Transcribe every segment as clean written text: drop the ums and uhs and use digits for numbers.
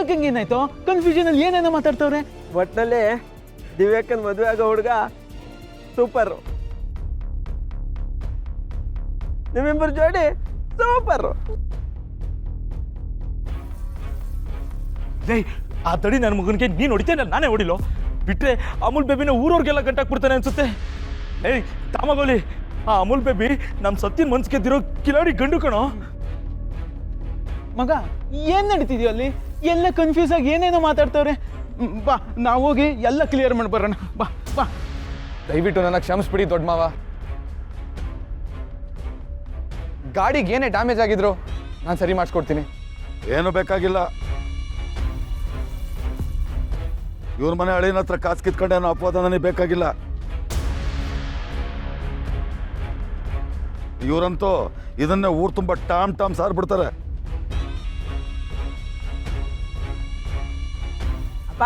ದಿವ್ಯಕ್ಕಂಗೆ ಏನಾಯ್ತು? ಕನ್ಫ್ಯೂಷನ್ ಅಲ್ಲಿ ಏನೇನೋ ಮಾತಾಡ್ತವ್ರೆ. ಒಟ್ಟಿನಲ್ಲಿ ದಿವ್ಯಕ್ಕನ್ ಮದುವೆ ಆಗೋ ಹುಡುಗ ಸೂಪರು, ನಿಮ್ಮಿಬ್ಬರು ಜೋಡಿ ಸೂಪರು. ಆ ತಡಿ ನನ್ನ ಮಗನಿಗೆ ನೀನು ಹೊಡಿತೇನೆ, ನಾನೇ ಹೊಡಿಲೋ. ಬಿಟ್ರೆ ಅಮೂಲ್ ಬೇಬಿನ ಊರವ್ರಿಗೆಲ್ಲ ಗಂಟಾಕ್ಬಿಡ್ತಾನೆ ಅನ್ಸುತ್ತೆ. ಏಯ್ ತಾಮಗೋಲಿ, ಆ ಅಮೂಲ್ ಬೇಬಿ ನಮ್ಮ ಸತ್ತಿನ ಮನ್ಸಿಗೆ ಗೆದ್ದಿರೋ ಕಿಲಾಡಿ ಗಂಡು ಕಣೋ. ಮಗ ಏನ್ ನಡೀತಿದ್ಯೋ ಅಲ್ಲಿ? ಎಲ್ಲ ಕನ್ಫ್ಯೂಸ್ ಆಗಿ ಏನೇನೋ ಮಾತಾಡ್ತವ್ರೆ. ಬಾ ನಾವು ಹೋಗಿ ಎಲ್ಲ ಕ್ಲಿಯರ್ ಮಾಡಿ ಬರೋಣ. ಬಾ ಬಾ. ದಯವಿಟ್ಟು ನನ್ನ ಕ್ಷಮಿಸ್ಬಿಡಿ ದೊಡ್ಡ ಮಾವ. ಗಾಡಿಗೆ ಏನೇ ಡ್ಯಾಮೇಜ್ ಆಗಿದ್ರು ನಾನು ಸರಿ ಮಾಡಿಸ್ಕೊಡ್ತೀನಿ. ಏನು ಬೇಕಾಗಿಲ್ಲ. ಇವ್ರ ಮನೆ ಹಳಿನ ಹತ್ರ ಕಾಸು ಕಿತ್ಕೊಂಡೆ ಅನ್ನೋ ಅಪವಾದ ನನಗೆ ಬೇಕಾಗಿಲ್ಲ. ಇವರಂತೂ ಇದನ್ನೇ ಊರು ತುಂಬ ಟಾಮ್ ಟಾಮ್ ಸಾರ್ಬಿಡ್ತಾರೆ. ಅಪ್ಪ,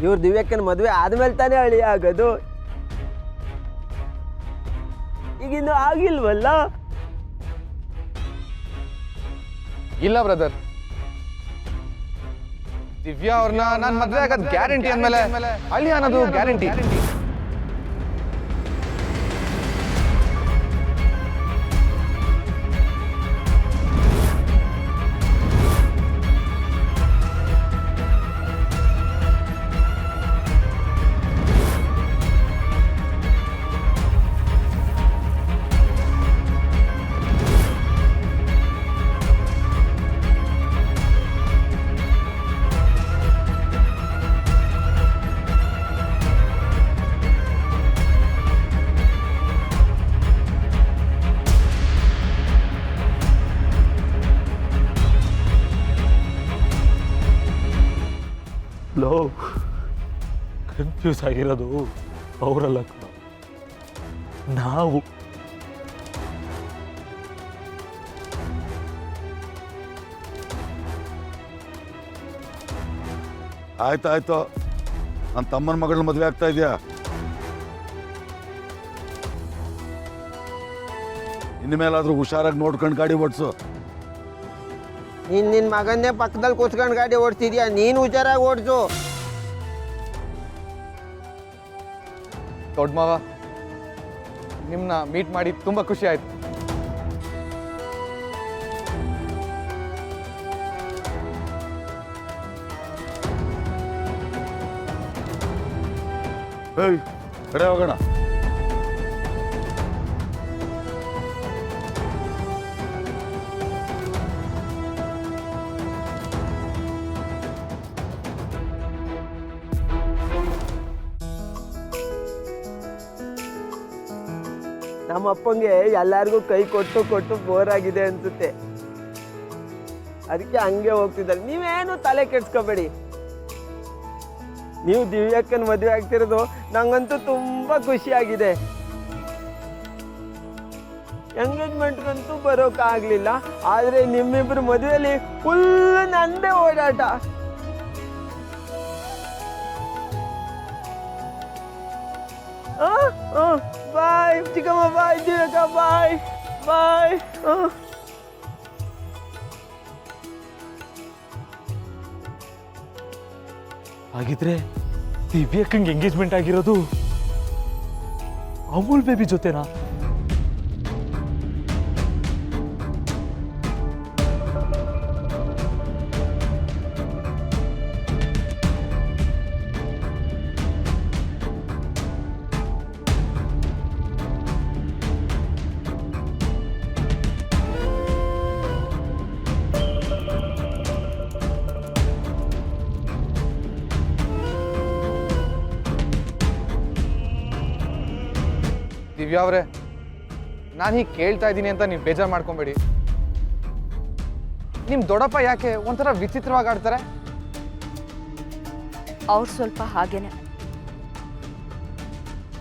ಇವ್ರ ದಿವ್ಯಕ್ಕನ ಮದುವೆ ಆದ್ಮೇಲೆ ತಾನೇ ಹಳಿ ಆಗೋದು, ಈಗಿನ್ನು ಆಗಿಲ್ವಲ್ಲ? ಇಲ್ಲ ಬ್ರದರ್, ದಿವ್ಯಾ ಅವ್ರನ್ನ ನಾನು ಮದುವೆ ಆಗೋದು ಗ್ಯಾರಂಟಿ ಅಂದಮೇಲೆ ಅಲ್ಲಿ ಅನ್ನೋದು ಗ್ಯಾರಂಟಿ. ಲೋ, ಕನ್ಫ್ಯೂಸ್ ಆಗಿರೋದು ಅವರಲ್ಲ ಕಣ, ನಾವು. ಆಯ್ತಾಯ್ತು, ನನ್ನ ತಮ್ಮನ ಮಗಳ ಮದುವೆ ಆಗ್ತಾ ಇದೆಯಾ? ಇನ್ಮೇಲಾದ್ರೂ ಹುಷಾರಾಗಿ ನೋಡ್ಕೊಂಡು ಗಾಡಿ ಓಡಿಸು. ನಿನ್ನ ಮಗನ್ನೇ ಪಕ್ಕದಲ್ಲಿ ಕೂತ್ಕೊಂಡು ಗಾಡಿ ಓಡಿಸ್ತಿದ್ಯಾ, ನೀನು ಹುಷಾರಾಗಿ ಓಡಿಸು. ದೊಡ್ಡ ಮಾವ, ನಿಮ್ಮನ್ನ ಮೀಟ್ ಮಾಡಿ ತುಂಬ ಖುಷಿ ಆಯ್ತು. ಏಯ್, ಕಡೆ ಹೋಗೋಣ. ನಮ್ಮ ಅಪ್ಪಂಗೆ ಎಲ್ಲರಿಗೂ ಕೈ ಕೊಟ್ಟು ಕೊಟ್ಟು ಬೋರ್ ಆಗಿದೆ ಅನ್ಸುತ್ತೆ, ಅದಕ್ಕೆ ಹಂಗೆ ಹೋಗ್ತಿದ್ದಾರೆ. ನೀವೇನು ತಲೆ ಕೆಡ್ಸ್ಕೋಬೇಡಿ. ನೀವು ದಿವ್ಯಕ್ಕನ ಮದುವೆ ಆಗ್ತಿರೋದು ನಂಗಂತೂ ತುಂಬಾ ಖುಷಿ ಆಗಿದೆ. ಎಂಗೇಜ್ಮೆಂಟ್ಗಂತೂ ಬರೋಕ್ಕಾಗಲಿಲ್ಲ, ಆದರೆ ನಿಮ್ಮಿಬ್ಬರು ಮದುವೆಯಲ್ಲಿ ಫುಲ್ ನಂದೇ ಓಡಾಟ. ಬಾಯ್ ಚಿಕ್ಕಮ್ಮ, ಬಾಯ್ ದಿವ್ಯಕ್ಕ, ಬಾಯ್ ಬಾಯ್. ಹಾಗಿದ್ರೆ ದಿವ್ಯಕ್ಕಂಗೆ ಎಂಗೇಜ್ಮೆಂಟ್ ಆಗಿರೋದು ಅಮೂಲ್ ಬೇಬಿ ಜೊತೆನಾ? ದಿವ್ಯಾ ಅವರೇ, ನಾನು ಹೀಗೆ ಕೇಳ್ತಾ ಇದ್ದೀನಿ ಅಂತ ನೀವು ಬೇಜಾರು ಮಾಡ್ಕೊಬೇಡಿ. ನಿಮ್ಮ ದೊಡ್ಡಪ್ಪ ಯಾಕೆ ಒಂಥರ ವಿಚಿತ್ರವಾಗಿ ಆಡ್ತಾರೆ? ಅವ್ರು ಸ್ವಲ್ಪ ಹಾಗೇನೆ,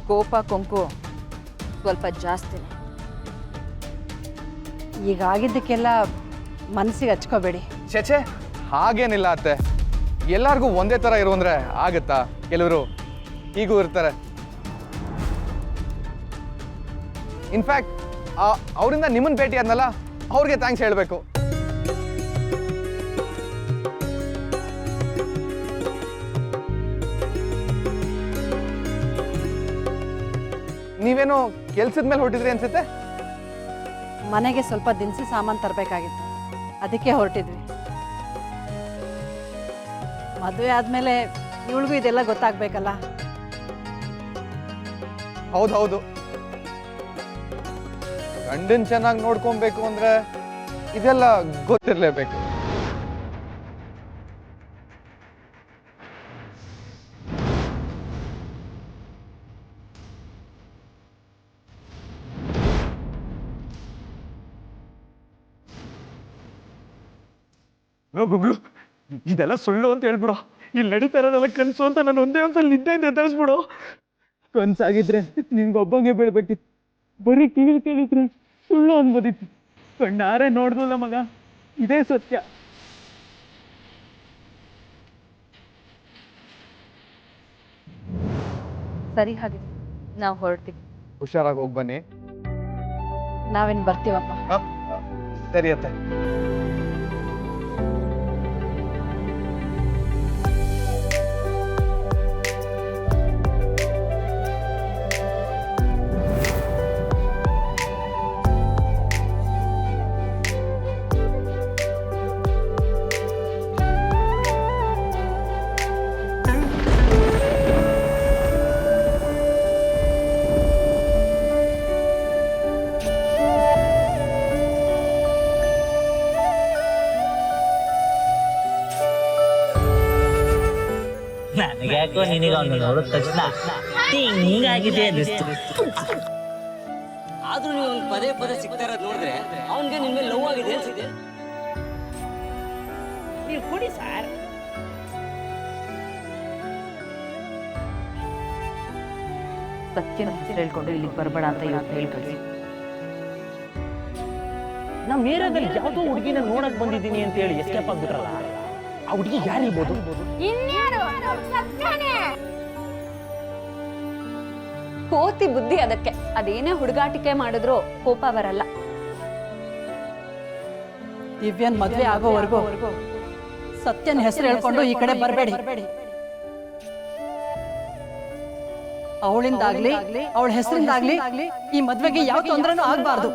ಕೋಪ ಕೊಂಕು ಸ್ವಲ್ಪ ಜಾಸ್ತಿನೇ. ಈಗಾಗಿದ್ದಕ್ಕೆಲ್ಲ ಮನಸ್ಸಿಗೆ ಹಚ್ಕೋಬೇಡಿ. ಛೆ, ಹಾಗೇನಿಲ್ಲ ಅತ್ತೆ. ಎಲ್ಲರಿಗೂ ಒಂದೇ ಥರ ಇರು ಅಂದರೆ ಆಗುತ್ತಾ? ಕೆಲವರು ಹೀಗೂ ಇರ್ತಾರೆ. ಇನ್ಫ್ಯಾಕ್ಟ್ ಅವರಿಂದ ನಿಮ್ಮನ್ನು ಭೇಟಿ ಆದ್ನಲ್ಲ, ಅವ್ರಿಗೆ ಥ್ಯಾಂಕ್ಸ್ ಹೇಳಬೇಕು. ನೀವೇನೋ ಕೆಲ್ಸದ ಮೇಲೆ ಹೊರಟಿದ್ರಿ ಅನ್ಸುತ್ತೆ. ಮನೆಗೆ ಸ್ವಲ್ಪ ದಿನಸಿ ಸಾಮಾನು ತರಬೇಕಾಗಿತ್ತು, ಅದಕ್ಕೆ ಹೊರಟಿದ್ವಿ. ಮದುವೆ ಆದಮೇಲೆ ಇವಳಿಗೂ ಇದೆಲ್ಲ ಗೊತ್ತಾಗಬೇಕಲ್ಲ. ಹೌದು, ಗಂಡನ್ ಚೆನ್ನಾಗಿ ನೋಡ್ಕೊಬೇಕು ಅಂದ್ರೆ ಇದೆಲ್ಲ ಗೊತ್ತಿರ್ಲೇಬೇಕು. ಗುಗ್ಲು, ಇದೆಲ್ಲ ಸುಳ್ಳು ಅಂತ ಹೇಳ್ಬಿಡು. ಇಲ್ಲಿ ನಡೀತಾ ಇರೋದೆಲ್ಲ ಕನಸು ಅಂತ ನಾನು ಒಂದೇ ಒಂದ್ಸಲ ನಿದ್ದೆಯಿಂದ ಎದ್ದೇಳಿಸ್ಬಿಡು. ಕನ್ಸಾಗಿದ್ರೆ ನಿನ್ಗೊಬ್ಬಂಗೆ ಬೀಳ್ಬೇಕಿತ್ತು. ಬರೀ ಕಿವಿಲ್ ಕೇಳಿದ್ರೆ ಸುಳ್ಳು ಅನ್ಬೋದಿತ್ತು. ಕಣ್ಣಾರೆ ನೋಡ್ದಲ್ಲ ಮಗ, ಇದೇ ಸತ್ಯ. ಸರಿ, ಹಾಗೆ ನಾವು ಹೊರಡ್ತೀವಿ. ಹುಷಾರಾಗಿ ಹೋಗಿ ಬನ್ನಿ. ನಾವೇನು ಬರ್ತೀವಪ್ಪ. ಸರಿ ಅತ್ತೆ. ನನಗ್ಯಾಕೋ ನಿನಗೆ ಅವನು ನೋಡಿದ ತಕ್ಷಣ ಹಿಂಗಾಗಿದೆ ಅನ್ನಿಸ್ತು. ಆದ್ರೂ ನೀವು ಅವ್ನಿಗೆ ಪದೇ ಪದೇ ಸಿಗ್ತಾ ಇರೋದು ನೋಡಿದ್ರೆ ಅವನಿಗೆ ನಿನ್ ಮೇಲೆ ಲವ್ ಆಗಿದೆ ಅನ್ಸಿದೆ. ನೀವು ಕೊಡಿ ಸರ್. ಸತ್ಯನ ಹೆಸರು ಹೇಳ್ಕೊಂಡು ಇಲ್ಲಿಗೆ ಬರಬೇಡ ಅಂತ ಇವತ್ತು ಹೇಳಿ ಕಳಿಸಿ. ನಮ್ಮ ಏರಿಯಾದಲ್ಲಿ ಯಾವುದೋ ಹುಡುಗಿನ ನೋಡಕ್ ಬಂದಿದ್ದೀನಿ ಅಂತ ಹೇಳಿ ಎಸ್ಕೇಪ್ ಆಗ್ಬಿಟ್ರಲ್ಲ, ಆ ಹುಡುಗಿ ಯಾರಿರ್ಬೋದು? ಕೋತಿ ಬುದ್ಧಿ ಅದಕ್ಕೆ. ಅದೇನೇ ಹುಡುಗಾಟಿಕೆ ಮಾಡಿದ್ರು ಕೋಪ ಬರಲ್ಲ. ದಿವ್ಯನ್ ಮದುವೆ ಆಗೋವರೆಗೂ ಸತ್ಯನ ಹೆಸರು ಹೇಳ್ಕೊಂಡು ಈ ಕಡೆ ಬರಬೇಡಿ. ಅವಳಿಂದಾಗ್ಲಿ ಅವಳ ಹೆಸರಿಂದಾಗ್ಲಿ ಈ ಮದ್ವೆಗೆ ಯಾವ ತೊಂದರೆನೂ ಆಗ್ಬಾರ್ದು.